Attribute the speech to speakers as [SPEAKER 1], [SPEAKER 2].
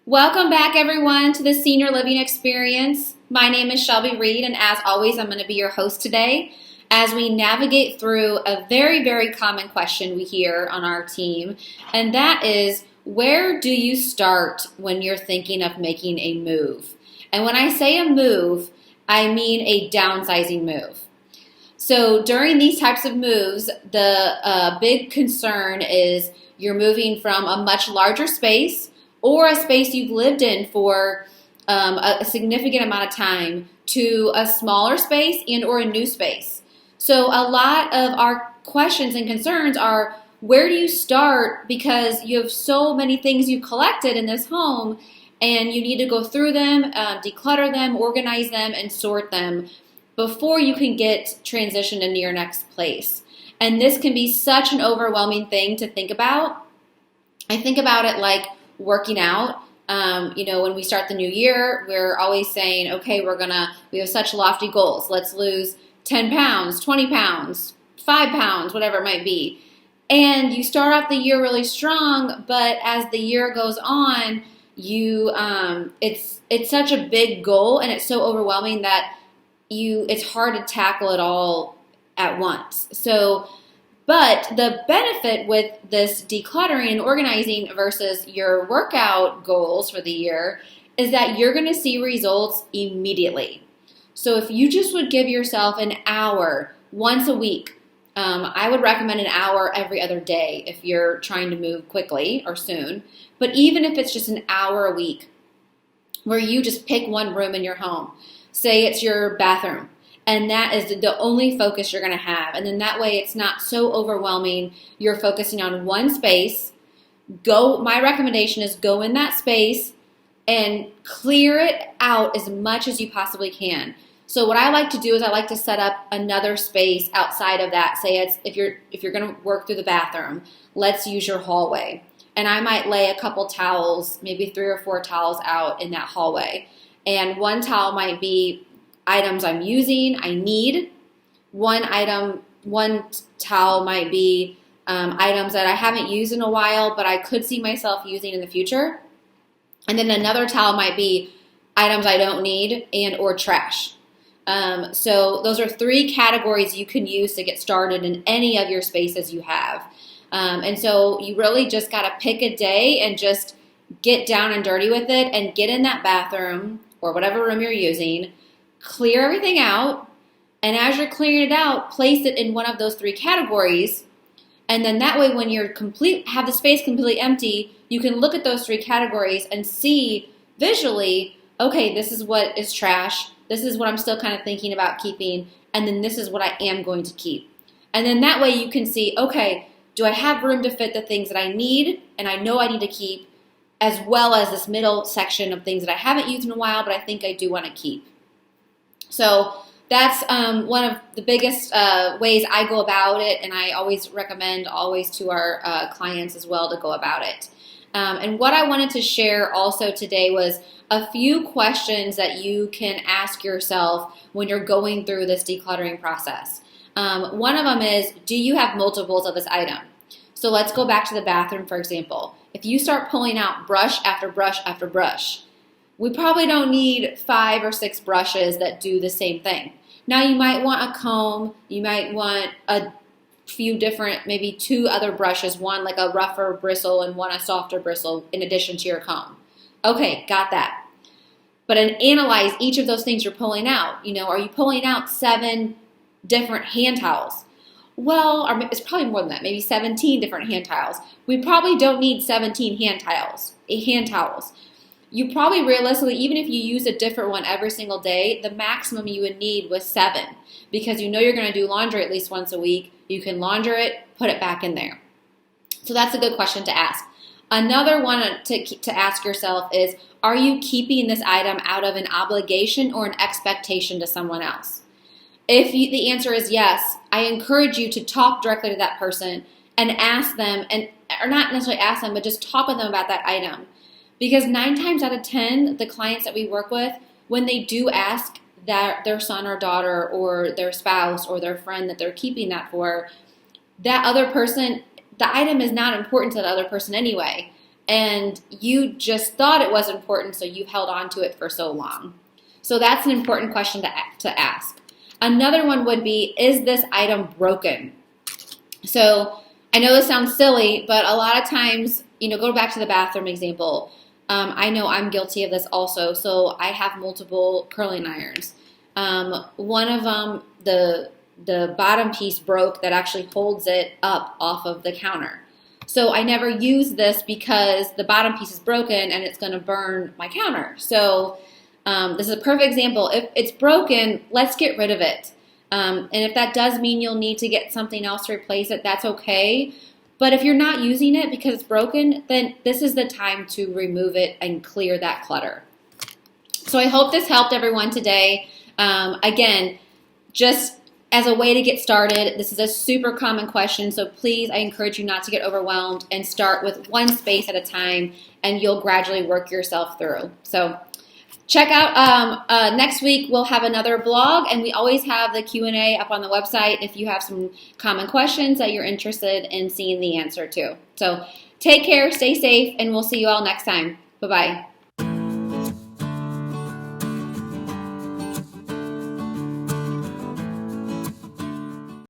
[SPEAKER 1] Welcome back, everyone, to the Senior Living Experience. My name is Shelby Reed, and as always, I'm going to be your host today as we navigate through a very, very common question we hear on our team, and that is, where do you start when you're thinking of making a move? And when I say a move, I mean a downsizing move. So during these types of moves, the big concern is you're moving from a much larger space or a space you've lived in for a significant amount of time to a smaller space and or a new space. So a lot of our questions and concerns are, where do you start? Because you have so many things you've collected in this home and you need to go through them, declutter them, organize them, and sort them before you can get transitioned into your next place. And this can be such an overwhelming thing to think about. I think about it like working out. When we start the new year, we're always saying, okay, we have such lofty goals. Let's lose 10 pounds, 20 pounds, 5 pounds, whatever it might be. And you start off the year really strong, but as the year goes on, it's such a big goal and it's so overwhelming that it's hard to tackle it all at once. But the benefit with this decluttering and organizing versus your workout goals for the year is that you're going to see results immediately. So if you just would give yourself an hour once a week, I would recommend an hour every other day if you're trying to move quickly or soon. But even if it's just an hour a week where you just pick one room in your home, say it's your bathroom, and that is the only focus you're going to have. And then that way it's not so overwhelming. You're focusing on one space. My recommendation is go in that space and clear it out as much as you possibly can. So what I like to do is I like to set up another space outside of that. Say if you're going to work through the bathroom, let's use your hallway. And I might lay a couple towels, maybe 3 or 4 towels out in that hallway. And one towel might be items I'm using, I need. One towel might be items that I haven't used in a while, but I could see myself using in the future. And then another towel might be items I don't need and or trash. So those are 3 categories you can use to get started in any of your spaces you have. And so you really just got to pick a day and just get down and dirty with it and get in that bathroom or whatever room you're using. Clear everything out, and as you're clearing it out, place it in one of those 3 categories, and then that way when you're have the space completely empty, you can look at those 3 categories and see visually, okay, this is what is trash, this is what I'm still kind of thinking about keeping, and then this is what I am going to keep. And then that way you can see, okay, do I have room to fit the things that I need and I know I need to keep, as well as this middle section of things that I haven't used in a while but I think I do want to keep. So that's one of the biggest ways I go about it, and I always recommend to our clients as well to go about it. And what I wanted to share also today was a few questions that you can ask yourself when you're going through this decluttering process. One of them is, do you have multiples of this item? So let's go back to the bathroom, for example. If you start pulling out brush after brush after brush, we probably don't need 5 or 6 brushes that do the same thing. Now you might want a comb, you might want a few different, maybe 2 other brushes, one like a rougher bristle and one a softer bristle in addition to your comb. Okay, got that. But analyze each of those things you're pulling out. Are you pulling out 7 different hand towels? Well, or it's probably more than that, maybe 17 different hand towels. We probably don't need 17 hand towels. You probably realistically, even if you use a different one every single day, the maximum you would need was 7, because you're going to do laundry at least once a week. You can launder it, put it back in there. So that's a good question to ask. Another one to ask yourself is, are you keeping this item out of an obligation or an expectation to someone else? If the answer is yes, I encourage you to talk directly to that person and ask them, or not necessarily ask them, but just talk with them about that item. Because 9 times out of 10, the clients that we work with, when they do ask that their son or daughter or their spouse or their friend that they're keeping that for, that other person, the item is not important to the other person anyway. and you just thought it was important, so you've held on to it for so long. So that's an important question to ask. Another one would be, is this item broken? So I know this sounds silly, but a lot of times, go back to the bathroom example. I know I'm guilty of this also. So I have multiple curling irons. One of them, the bottom piece broke that actually holds it up off of the counter. So I never use this because the bottom piece is broken and it's going to burn my counter. So this is a perfect example. If it's broken, let's get rid of it. And if that does mean you'll need to get something else to replace it, that's okay. But if you're not using it because it's broken, then this is the time to remove it and clear that clutter. So I hope this helped everyone today. Again, just as a way to get started, this is a super common question, so please, I encourage you not to get overwhelmed and start with one space at a time, and you'll gradually work yourself through. So check out, next week we'll have another blog, and we always have the Q&A up on the website if you have some common questions that you're interested in seeing the answer to. So take care, stay safe, and we'll see you all next time. Bye-bye.